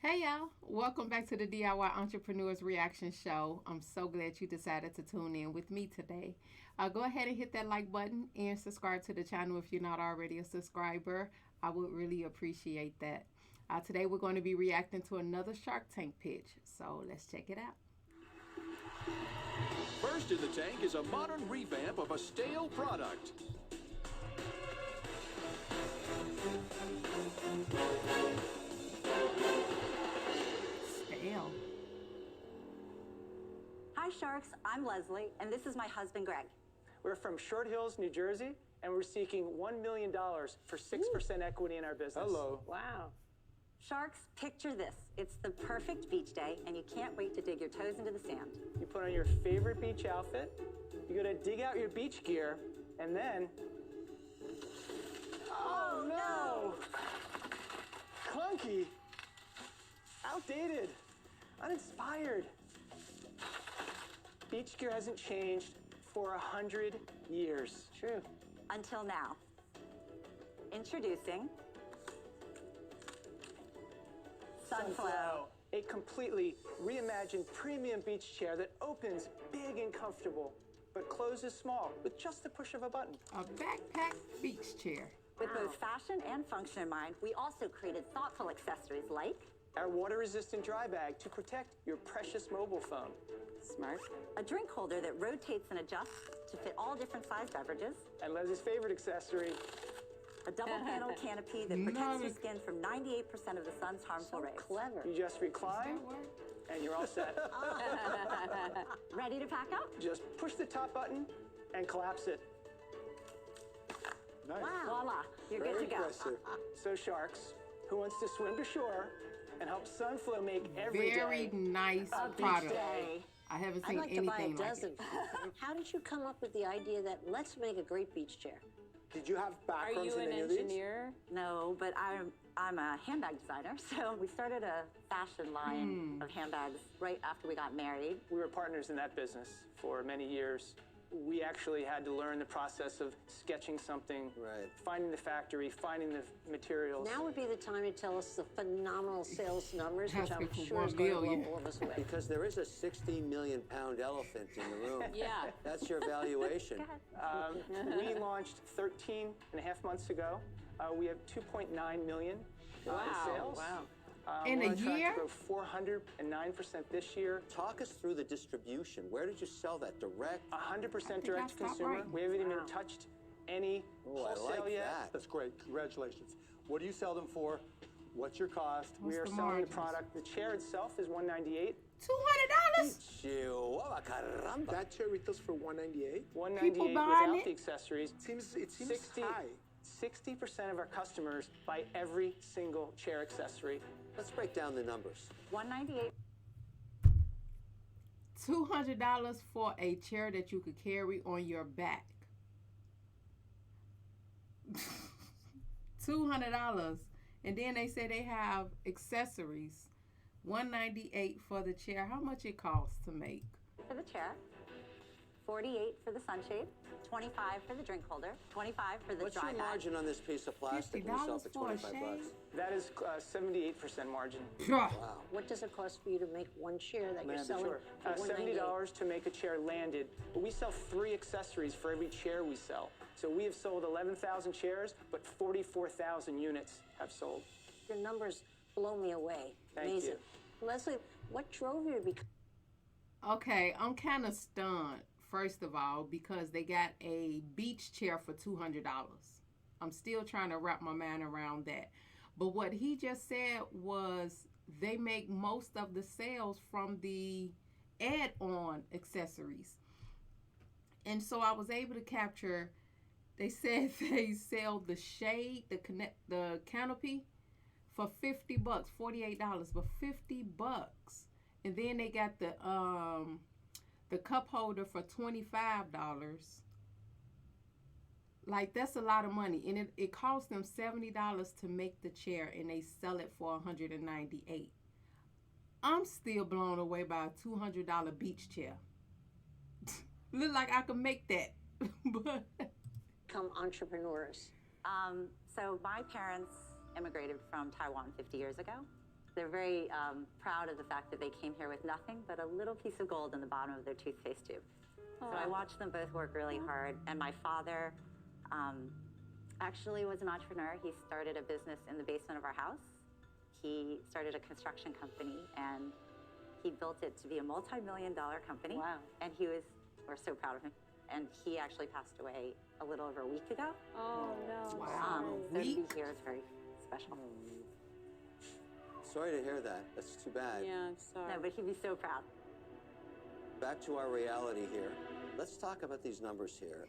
Hey y'all, welcome back to the DIY Entrepreneurs Reaction Show. I'm so glad you decided to tune in with me today. Go ahead and hit that like button and subscribe to the channel if you're not already a subscriber. I would really appreciate that. Today we're going to be reacting to another Shark Tank pitch, so let's check it out. First in the tank is a modern revamp of a stale product. Stale. Hi Sharks, I'm Leslie, and this is my husband Greg. We're from Short Hills, New Jersey, and we're seeking $1 million for 6% equity in our business. Hello. Wow. Sharks, picture this. It's the perfect beach day, and you can't wait to dig your toes into the sand. You put on your favorite beach outfit, you go to dig out your beach gear, and then... Oh no! Clunky! Outdated! Uninspired! Beach gear hasn't changed for 100 years. True. Until now. Introducing SunFlow. A completely reimagined premium beach chair that opens big and comfortable, but closes small with just the push of a button. A backpack beach chair. With both fashion and function in mind, we also created thoughtful accessories like Our water-resistant dry bag to protect your precious mobile phone. Smart, a drink holder that rotates and adjusts to fit all different size beverages, And Leslie's favorite accessory, a double-panel canopy that protects your skin from 98% of the sun's harmful rays. Clever. you just recline and you're all set. Ready to pack up? Just push the top button and collapse it. Nice. Voila, you're good to go. Impressive. So Sharks, who wants to swim to shore and help SunFlow make every Very day nice a beach product. day? I haven't I'd seen like to buy a anything like dozen. it. How did you come up with the idea that let's make a great beach chair? Did you have Are backgrounds you in an any of these? engineer? No, but I'm a handbag designer, so we started a fashion line of handbags right after we got married. We were partners in that business for many years. We actually had to learn the process of sketching something, Right. finding the factory, finding the materials. Now would be the time to tell us the phenomenal sales numbers, which I'm Asking for sure is $1 going to blow billion. all of us away. Because there is a 60 million pound elephant in the room. Yeah. That's your valuation. We launched 13 and a half months ago. We have 2.9 million in sales. Wow. In we're a on track year? to grow 409% this year. Talk us through the distribution. Where did you sell that? Direct? 100% I direct to stopped consumer. writing. We haven't even touched any Oh, I wholesale like yet. that. That's great. Congratulations. What do you sell them for? What's your cost? We are What's the selling margins? the product. The chair itself is $198. $200? Chihuahua caramba. That chair retails for $198. $198 buying without it? the accessories. It seems 60 high. 60% of our customers buy every single chair accessory. Let's break down the numbers. $198. $200 for a chair that you could carry on your back. $200. And then they say they have accessories. $198 for the chair. How much it costs to make? For the chair, $48 for the sunshade, $25 for the drink holder, $25 for the What's dry your bag. margin on this piece of plastic when you sell $50 for for a 25 shade? bucks? That is 78% margin. Wow. What does it cost for you to make one chair that you're Landed, selling Sure. for $198? $70 to make a chair landed, but we sell 3 accessories for every chair we sell. So we have sold 11,000 chairs, but 44,000 units have sold. Your numbers blow me away. Thank Amazing. you. Leslie, what drove you to become Okay, I'm kind of stunned, first of all, because they got a beach chair for $200. I'm still trying to wrap my mind around that. But what he just said was they make most of the sales from the add-on accessories. And so I was able to capture, they said they sell the shade, the canopy for $50, $48, but $50. And then they got the cup holder for $25. Like, that's a lot of money. And it cost them $70 to make the chair, and they sell it for $198. I'm still blown away by a $200 beach chair. Look like I could make that. But entrepreneurs? So my parents immigrated from Taiwan 50 years ago. They're very proud of the fact that they came here with nothing but a little piece of gold in the bottom of their toothpaste tube. So I watched them both work really hard. And my father actually was an entrepreneur. He started a business in the basement of our house. He started a construction company, and he built it to be a multi-million-dollar company. Wow. And we're so proud of him. And he actually passed away a little over a week ago. Oh, no. Wow. So to be here is very special. Sorry to hear that. That's too bad. Yeah, I'm sorry. No, but he'd be so proud. Back to our reality here. Let's talk about these numbers here.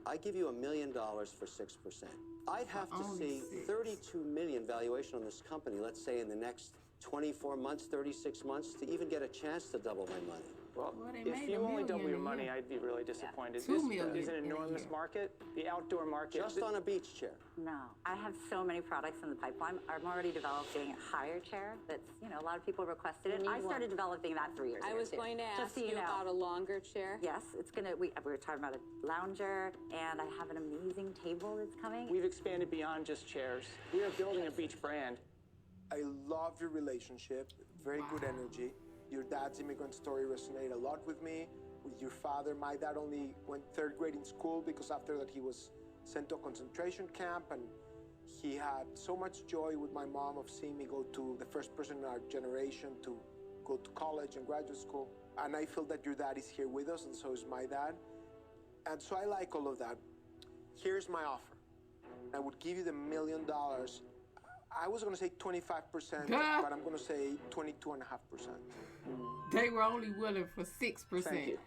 I give you $1 million for 6%. I'd have to see 32 million valuation on this company, let's say in the next 24 months, 36 months, to even get a chance to double my money. Well, they if made you $1 only double million your a money, year. I'd be really disappointed. $2 This million is an in a enormous year. market. The outdoor market. Just on a beach chair. No, I have so many products in the pipeline. I'm already developing a higher chair that's, a lot of people requested it. You need I started developing that 3 years ago. I was too. going to Just ask so you know. about a longer chair. Yes, it's gonna. We were talking about a lounger, and I have an amazing table that's coming. We've expanded beyond just chairs. We are building a beach brand. I love your relationship, very good energy. Your dad's immigrant story resonated a lot with me. With your father, my dad only went 3rd grade in school because after that he was sent to a concentration camp, and he had so much joy with my mom of seeing me go to the first person in our generation to go to college and graduate school. And I feel that your dad is here with us, and so is my dad. And so I like all of that. Here's my offer. I would give you the $1 million. I was going to say 25%, but I'm going to say 22.5%. They were only willing for 6%. Thank you.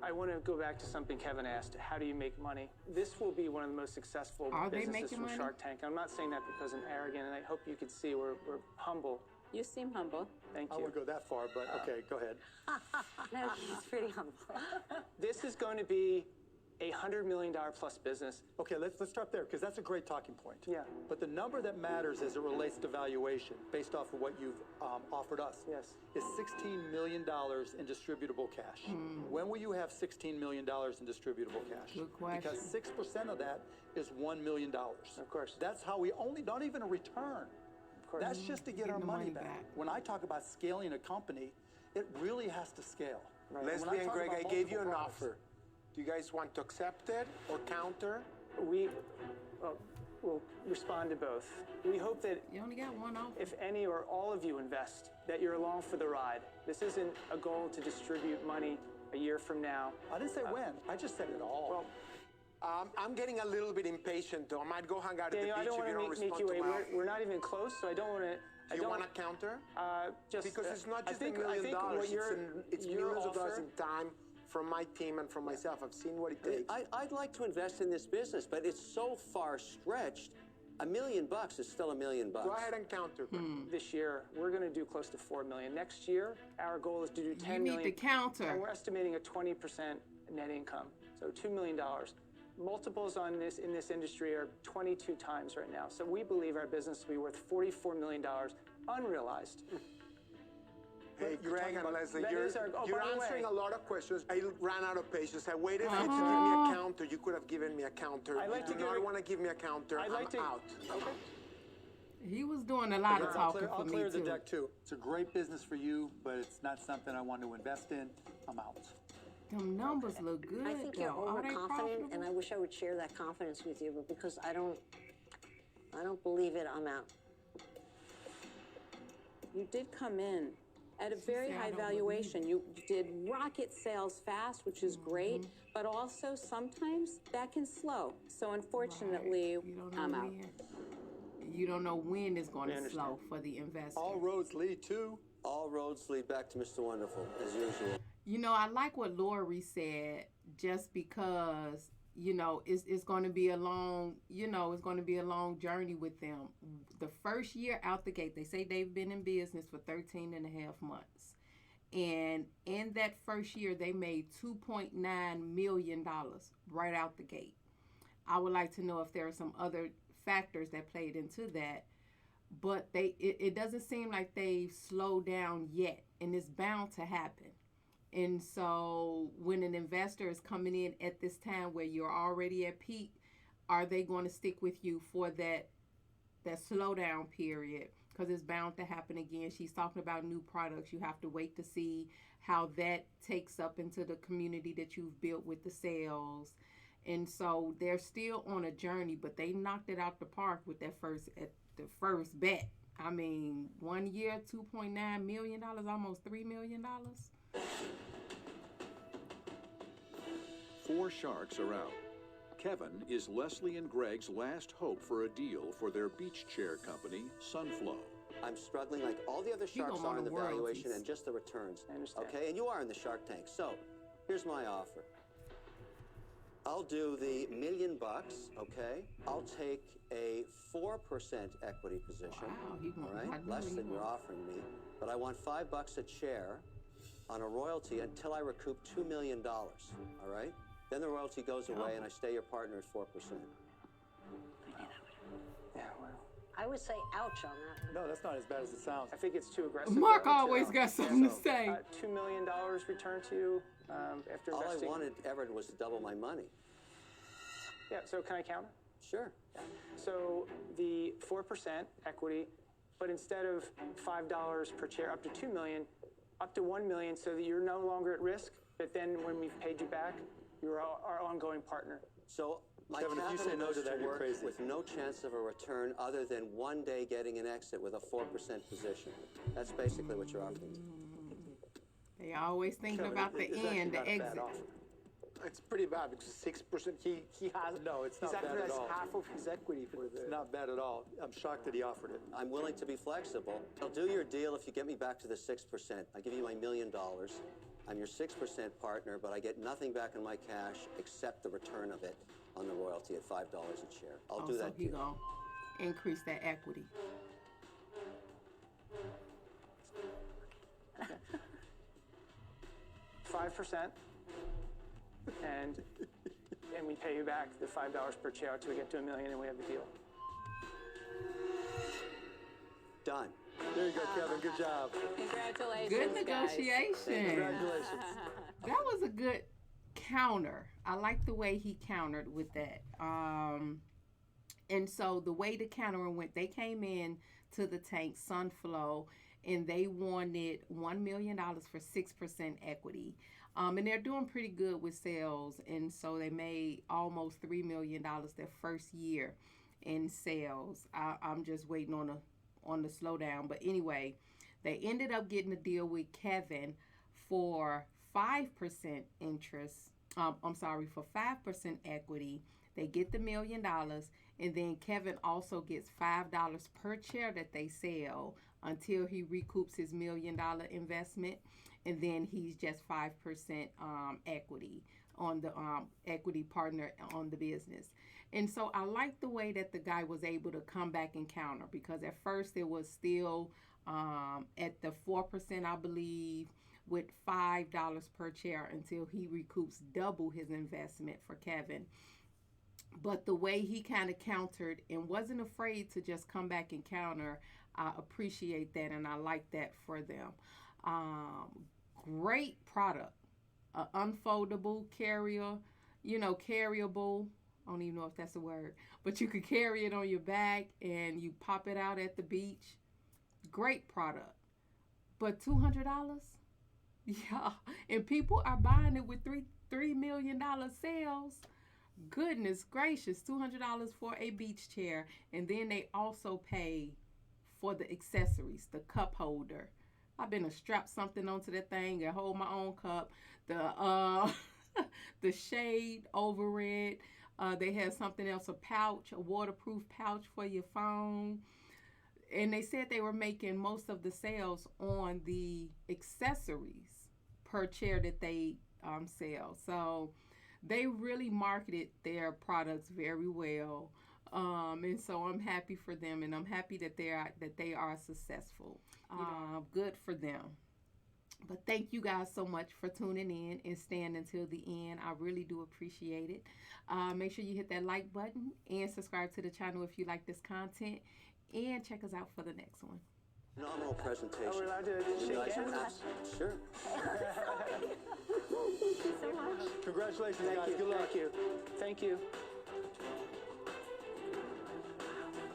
I want to go back to something Kevin asked. How do you make money? This will be one of the most successful Are they businesses making from money? Shark Tank. I'm not saying that because I'm arrogant, and I hope you can see we're humble. You seem humble. Thank I you. won't go that far, but okay, go ahead. No, he's pretty humble. This is going to be a $100 million plus business. Okay, let's start there, because that's a great talking point. Yeah. But the number that matters as it relates to valuation, based off of what you've offered us, Yes. is $16 million in distributable cash. When will you have $16 million in distributable cash? Good question. Because 6% of that is $1 million. Of course. That's how we not even a return. Of course. That's just to get Getting our the money money back. back. When I talk about scaling a company, it really has to scale. When Leslie I and talk Greg, about I gave you an multiple products- offer. Do you guys want to accept it or counter? We'll respond to both. We hope that You only got one offer. if any or all of you invest, that you're along for the ride. This isn't a goal to distribute money a year from now. I didn't say when. I just said it all. Well, I'm getting a little bit impatient, though. I might go hang out at the Daniel, beach I don't if you don't want to make respond you to wait. my offer. We're not even close, so I don't want to. Do you want to counter? Because it's not just $1 million. It's millions of dollars in time from my team and from myself. I've seen what it takes. I'd like to invest in this business, but it's so far stretched. $1 million is still $1 million. Go ahead and counter. This year, we're going to do close to $4 million. Next year, our goal is to do $10 You million. need to counter. And we're estimating a 20% net income, so $2 million. Multiples on this in this industry are 22 times right now. So we believe our business will be worth $44 million unrealized. Hey, Greg and Leslie, that you're is our- oh, you're by the way- answering a lot of questions. I ran out of patience. I waited for you to give me a counter. You could have given me a counter. I'd like You to do give not it- want to give me a counter. I'd like I'm to. out. Okay. He was doing a lot of talking I'll for me clear the too. deck too. It's a great business for you, but it's not something I want to invest in. I'm out. Them numbers look good. I think you're though. Are they overconfident, and profitable? I wish I would share that confidence with you, but because I don't believe it, I'm out. You did come in at a very said, "I high don't valuation. You did rocket sales fast, which is great, but also sometimes that can slow. So unfortunately, You don't know I'm out. when. You don't know when it's going I to understand. slow for the investor. All roads lead to. All roads lead back to Mr. Wonderful, as usual. You know, I like what Lori said, just because, it's going to be a long, it's going to be a long journey with them. The first year out the gate, they say they've been in business for 13 and a half months. And in that first year, they made $2.9 million right out the gate. I would like to know if there are some other factors that played into that. But it doesn't seem like they've slowed down yet, and it's bound to happen. And so when an investor is coming in at this time where you're already at peak, are they going to stick with you for that slowdown period? because it's bound to happen again. She's talking about new products. You have to wait to see how that takes up into the community that you've built with the sales. And so they're still on a journey, but they knocked it out the park with the first bet. I mean, 1 year, $2.9 million, almost $3 million. 4 sharks are out. Kevin is Leslie and Greg's last hope for a deal for their beach chair company, SunFlow. I'm struggling like all the other sharks are in the valuation and just the returns. I understand. Okay, and you are in the Shark Tank. So, here's my offer. I'll do the $1 million, okay? I'll take a 4% equity position. Wow, he won't. All right, less than you're offering me. But I want $5 a chair on a royalty until I recoup $2 million. All right? Then the royalty goes away, and I stay your partner at 4%. Yeah, well, I would say ouch on that one. No, that's not as bad as it sounds. I think it's too aggressive. Mark though, always got something to say. $2 million returned to you after All investing. I wanted, Everett, was to double my money. Yeah, so can I counter? Sure. So the 4% equity, but instead of $5 per chair up to $2 million, up to $1 million, so that you're no longer at risk, but then when we've paid you back, you're our ongoing partner. So my Kevin, if you say no to that, you're work crazy. with no chance of a return other than one day getting an exit with a 4% position. That's basically what you're offering me. They always thinking Kevin, about the it's end, the actually not a bad exit. offer. It's pretty bad because 6%. He has No, it's he's not bad actually at has all. half of his equity for It's the. not bad at all. I'm shocked that he offered it. I'm willing to be flexible. I'll do your deal if you get me back to the 6%. I give you my $1 million. I'm your 6% partner, but I get nothing back in my cash except the return of it on the royalty at $5 a share. I'll do So that he deal. gonna increase that equity. 5%, and we pay you back the $5 per chair until we get to $1 million, and we have the deal. Done. There you go, Kevin. Good job. Congratulations, Good guys. negotiation. Congratulations. That was a good counter. I like the way he countered with that. And so the way the countering went, they came in to the tank, SunFlow, and they wanted $1 million for 6% equity. And they're doing pretty good with sales. And so they made almost $3 million their first year in sales. I'm just waiting on the slowdown. But anyway, they ended up getting a deal with Kevin for 5% interest. For 5% equity. They get the $1 million, and then Kevin also gets $5 per chair that they sell until he recoups his $1 million investment, and then he's just 5% equity on the equity partner on the business. And so I like the way that the guy was able to come back and counter, because at first it was still at the 4%, I believe, with $5 per chair until he recoups double his investment for Kevin. But the way he kind of countered and wasn't afraid to just come back and counter, I appreciate that, and I like that for them. Great product. Unfoldable carrier, carryable. I don't even know if that's a word, but you could carry it on your back and you pop it out at the beach. Great product. But $200? Yeah. And people are buying it with $3 million sales. Goodness gracious, $200 for a beach chair. And then they also pay for the accessories, the cup holder. I've been to strap something onto that thing and hold my own cup. The shade over it. They have something else, a pouch, a waterproof pouch for your phone. And they said they were making most of the sales on the accessories per chair that they sell. So they really marketed their products very well. And so I'm happy for them, and I'm happy that they are successful. Good for them. But thank you guys so much for tuning in and staying until the end. I really do appreciate it. Make sure you hit that like button and subscribe to the channel if you like this content, and check us out for the next one. Phenomenal presentation. Are we allowed to shake hands? Sure. Thank you so much. Congratulations, guys. Good luck. Thank you. Thank you.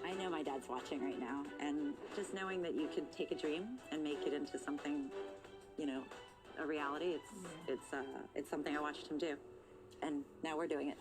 I know my my dad's watching right now. And just knowing that you could take a dream and make it into something, you know, a reality, it's something I watched him do. And now we're doing it.